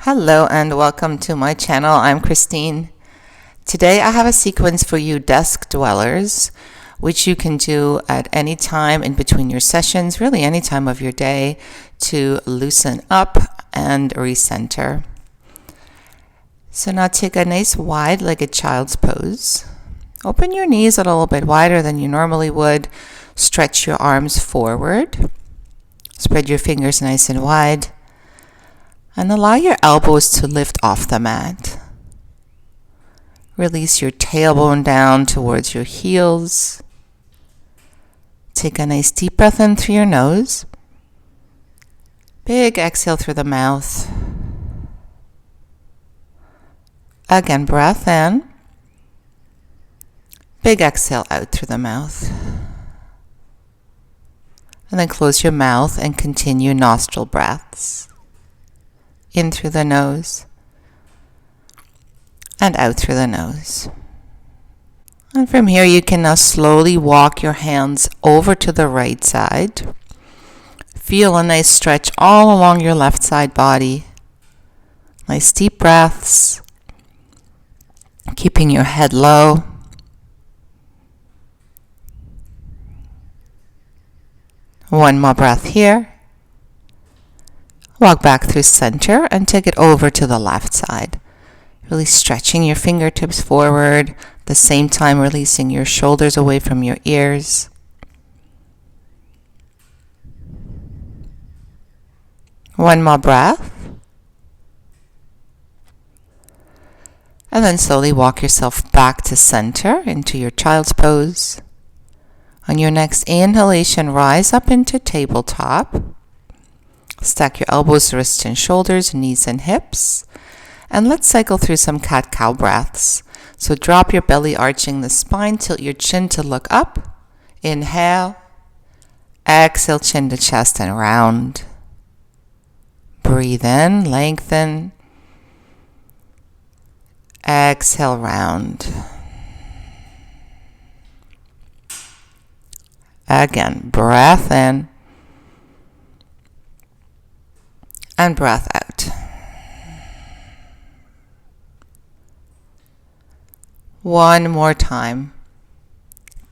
Hello and welcome to my channel. I'm Christine. Today I have a sequence for you desk dwellers, which you can do at any time in between your sessions, really any time of your day, to loosen up and recenter. So now take a nice wide-legged child's pose. Open your knees a little bit wider than you normally would. Stretch your arms forward. Spread your fingers nice and wide. And allow your elbows to lift off the mat. Release your tailbone down towards your heels. Take a nice deep breath in through your nose. Big exhale through the mouth. Again, breath in. Big exhale out through the mouth. And then close your mouth and continue nostril breaths. In through the nose and out through the nose. And from here you can now slowly walk your hands over to the right side. Feel a nice stretch all along your left side body. Nice deep breaths. Keeping your head low. One more breath here. Walk back through center and take it over to the left side. Really stretching your fingertips forward, at the same time releasing your shoulders away from your ears. One more breath. And then slowly walk yourself back to center into your child's pose. On your next inhalation, rise up into tabletop. Stack your elbows, wrists, and shoulders, knees and hips. And let's cycle through some cat-cow breaths. So drop your belly, arching the spine, tilt your chin to look up. Inhale. Exhale, chin to chest and round. Breathe in, lengthen. Exhale, round. Again, breath in. And breath out. One more time.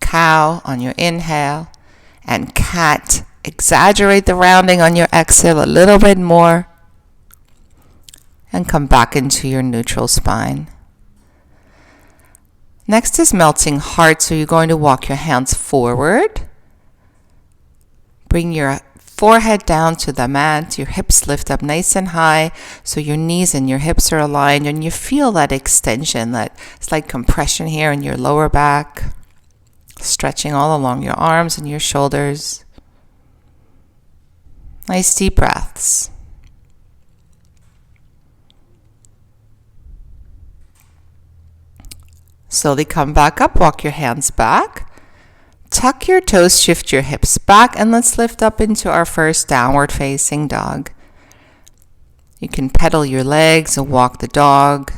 Cow on your inhale and cat. Exaggerate the rounding on your exhale a little bit more. And come back into your neutral spine. Next is melting heart. So you're going to walk your hands forward. Bring your forehead down to the mat, your hips lift up nice and high so your knees and your hips are aligned, and you feel that extension, that slight compression here in your lower back, stretching all along your arms and your shoulders. Nice deep breaths. Slowly come back up, walk your hands back. Tuck your toes, shift your hips back, and let's lift up into our first downward facing dog. You can pedal your legs and walk the dog.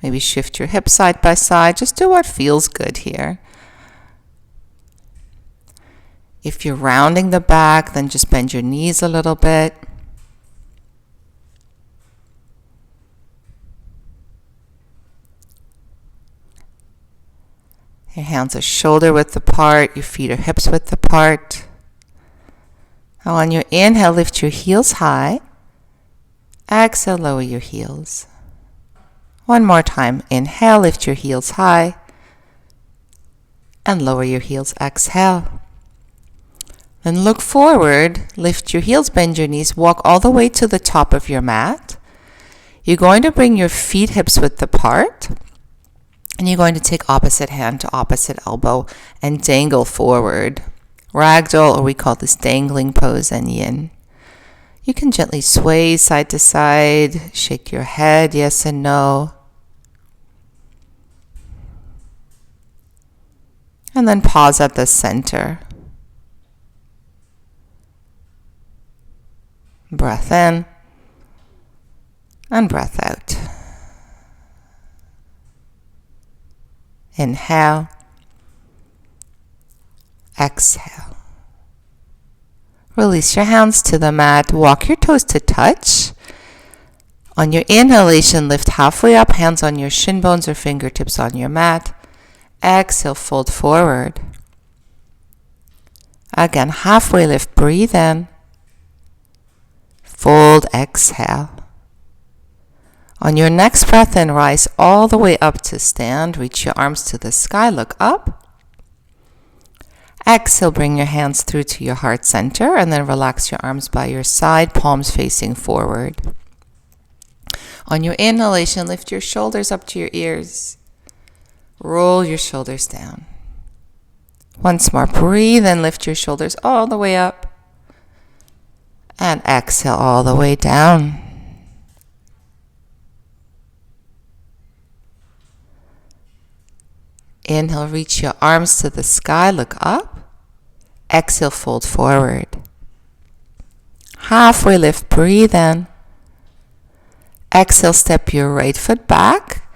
Maybe shift your hips side by side. Just do what feels good here. If you're rounding the back, then just bend your knees a little bit. Your hands are shoulder width apart, your feet are hips width apart. Now on your inhale, lift your heels high. Exhale, lower your heels. One more time. Inhale, lift your heels high. And lower your heels. Exhale. Then look forward, lift your heels, bend your knees, walk all the way to the top of your mat. You're going to bring your feet hips width apart. And you're going to take opposite hand to opposite elbow and dangle forward. Ragdoll, or we call this dangling pose, and yin. You can gently sway side to side, shake your head, yes and no. And then pause at the center. Breath in and breath out. Inhale, exhale. Release your hands to the mat. Walk your toes to touch. On your inhalation, lift halfway up, hands on your shin bones or fingertips on your mat. Exhale, fold forward. Again, halfway lift, breathe in. Fold, exhale. On your next breath in, rise all the way up to stand. Reach your arms to the sky, look up. Exhale, bring your hands through to your heart center and then relax your arms by your side, palms facing forward. On your inhalation, lift your shoulders up to your ears. Roll your shoulders down. Once more, breathe and lift your shoulders all the way up. And exhale all the way down. Inhale, reach your arms to the sky, look up. Exhale, fold forward. Halfway lift, breathe in. Exhale, step your right foot back.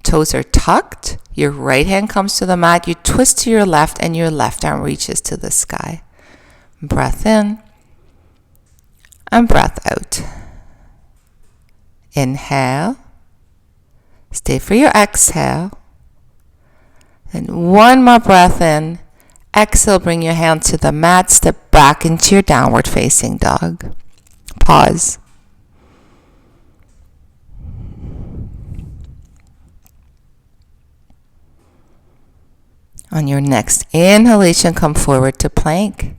Toes are tucked. Your right hand comes to the mat. You twist to your left and your left arm reaches to the sky. Breath in and breath out. Inhale. Stay for your exhale. And one more breath in. Exhale, bring your hand to the mat. Step back into your downward facing dog. Pause. On your next inhalation, come forward to plank.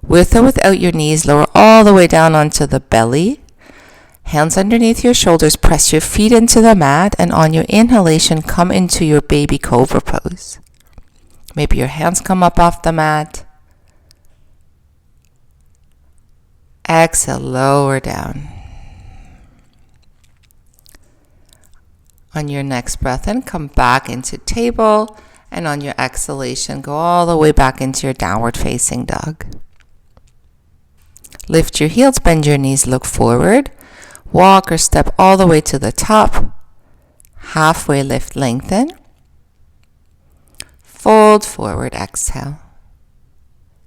With or without your knees, lower all the way down onto the belly. Hands underneath your shoulders, press your feet into the mat, and on your inhalation, come into your baby cobra pose. Maybe your hands come up off the mat. Exhale, lower down. On your next breath in, come back into table. And on your exhalation, go all the way back into your downward facing dog. Lift your heels, bend your knees, look forward. Walk or step all the way to the top. Halfway lift, lengthen. Fold forward, exhale.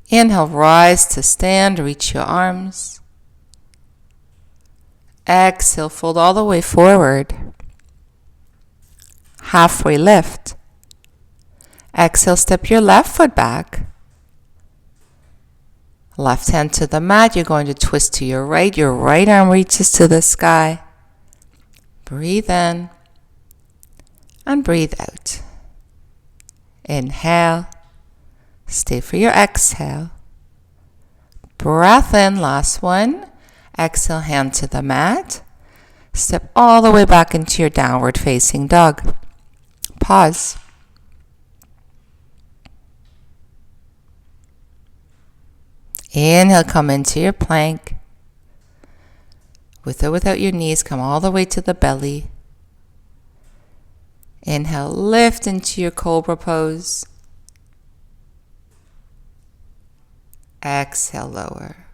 Inhale, rise to stand, reach your arms. Exhale, fold all the way forward. Halfway lift. Exhale, step your left foot back. Left hand to the mat. You're going to twist to your right. Your right arm reaches to the sky. Breathe in and breathe out. Inhale. Stay for your exhale. Breath in, last one. Exhale, hand to the mat. Step all the way back into your downward facing dog. Pause. Inhale, come into your plank. With or without your knees, come all the way to the belly. Inhale, lift into your cobra pose. Exhale, lower.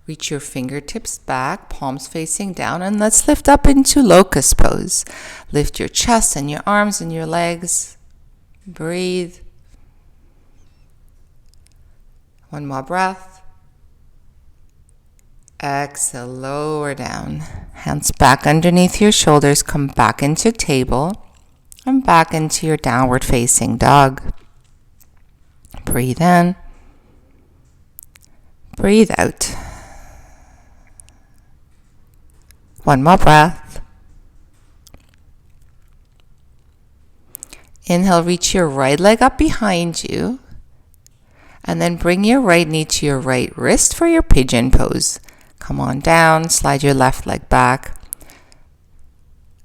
Reach your fingertips back, palms facing down, and let's lift up into locust pose. Lift your chest and your arms and your legs. Breathe. One more breath. Exhale, lower down. Hands back underneath your shoulders. Come back into table and back into your downward facing dog. Breathe in. Breathe out. One more breath. Inhale, reach your right leg up behind you. And then bring your right knee to your right wrist for your pigeon pose. Come on down, slide your left leg back.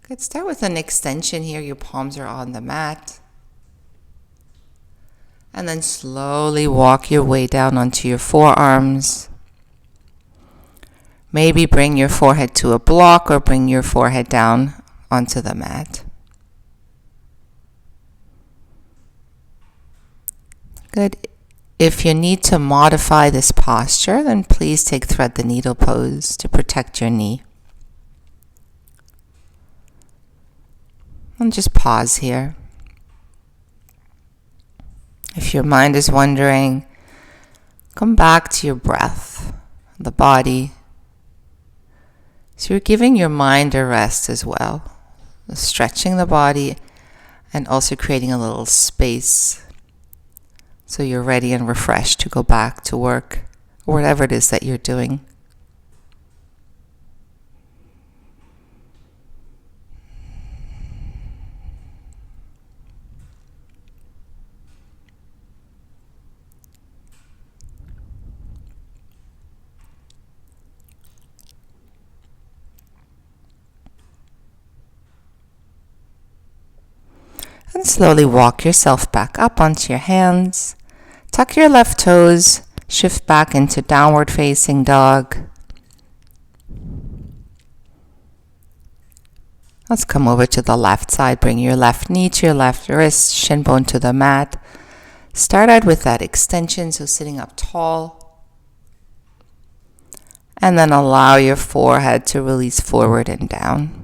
Good, start with an extension here. Your palms are on the mat. And then slowly walk your way down onto your forearms. Maybe bring your forehead to a block or bring your forehead down onto the mat. Good. If you need to modify this posture, then please take thread the needle pose to protect your knee. And just pause here. If your mind is wondering, Come back to your breath, the body. So you're giving your mind a rest as well, stretching the body and also creating a little space so you're ready and refreshed to go back to work or whatever it is that you're doing. And slowly walk yourself back up onto your hands. Tuck your left toes, shift back into downward facing dog. Let's come over to the left side. Bring your left knee to your left wrist, shin bone to the mat. Start out with that extension, so sitting up tall. And then allow your forehead to release forward and down.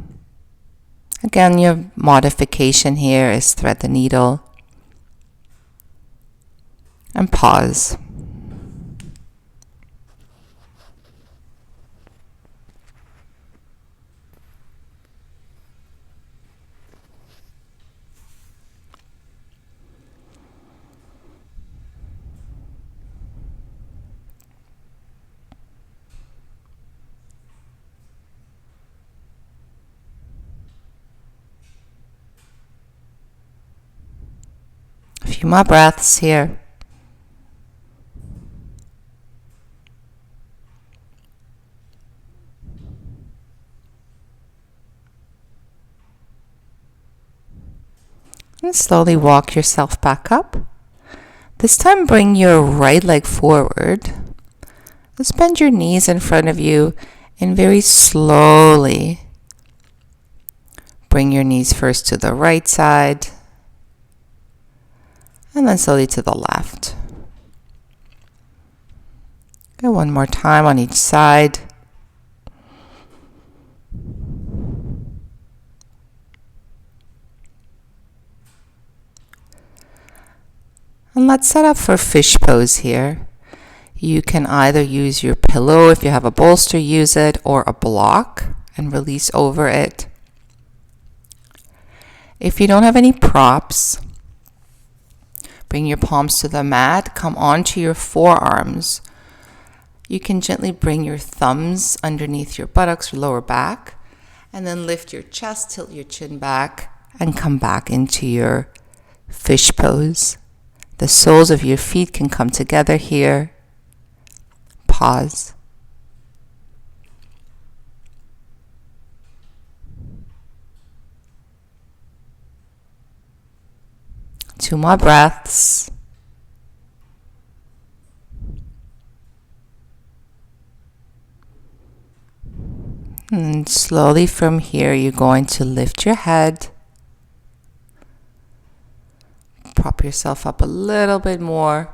Again, your modification here is thread the needle and pause. A few more breaths here. And slowly walk yourself back up. This time bring your right leg forward. Let's bend your knees in front of you and very slowly bring your knees first to the right side and then slowly to the left. Okay, one more time on each side. And let's set up for fish pose here. You can either use your pillow, if you have a bolster, use it, or a block and release over it. If you don't have any props, bring your palms to the mat, come onto your forearms. You can gently bring your thumbs underneath your buttocks or lower back, and then lift your chest, tilt your chin back, and come back into your fish pose. The soles of your feet can come together here. Pause. Two more breaths. And slowly from here, you're going to lift your head. Prop yourself up a little bit more.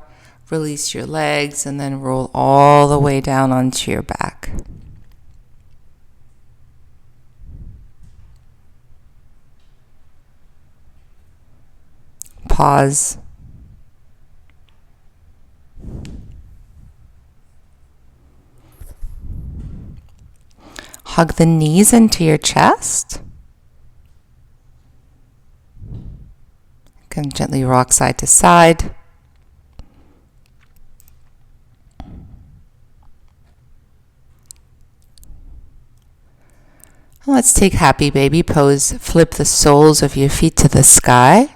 Release your legs and then roll all the way down onto your back. Pause. Hug the knees into your chest. You can gently rock side to side. Let's take happy baby pose. Flip the soles of your feet to the sky.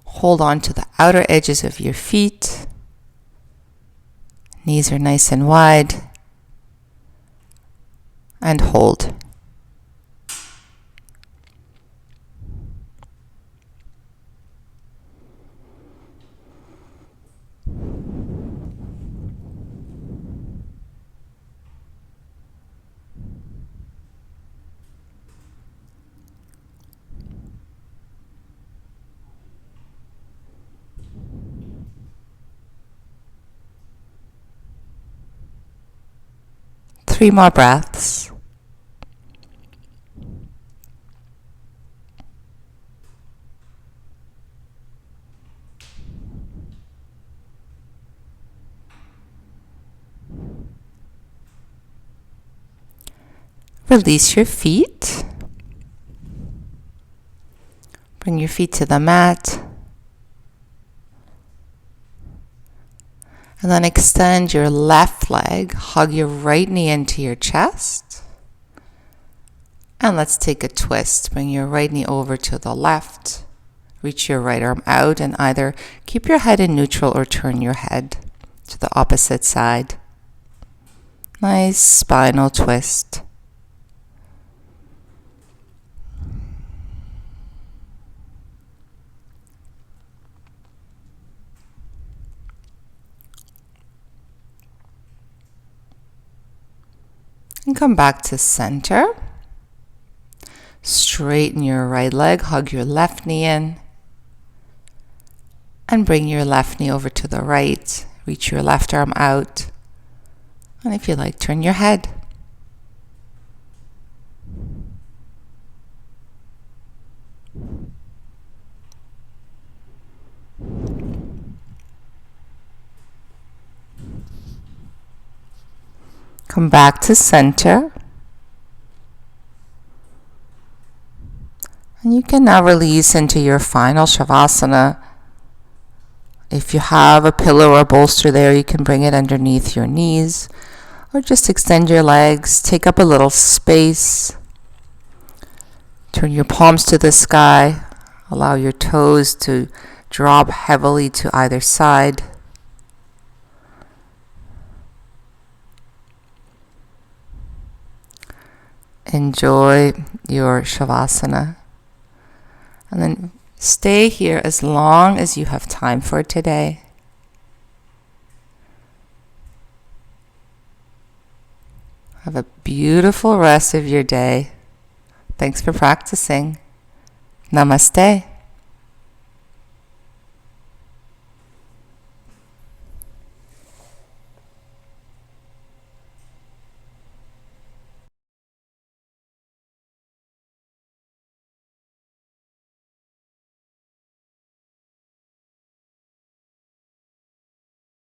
Hold on to the outer edges of your feet. Knees are nice and wide. And hold. Three more breaths. Release your feet. Bring your feet to the mat. And then extend your left leg. Hug your right knee into your chest. And let's take a twist. Bring your right knee over to the left. Reach your right arm out and either keep your head in neutral or turn your head to the opposite side. Nice spinal twist. And come back to center. Straighten your right leg, hug your left knee in. And bring your left knee over to the right. Reach your left arm out. And if you like, turn your head. Come back to center. And you can now release into your final Shavasana. If you have a pillow or bolster there, you can bring it underneath your knees. Or just extend your legs, take up a little space. Turn your palms to the sky. Allow your toes to drop heavily to either side. Enjoy your Shavasana. And then stay here as long as you have time for today. Have a beautiful rest of your day. Thanks for practicing. Namaste.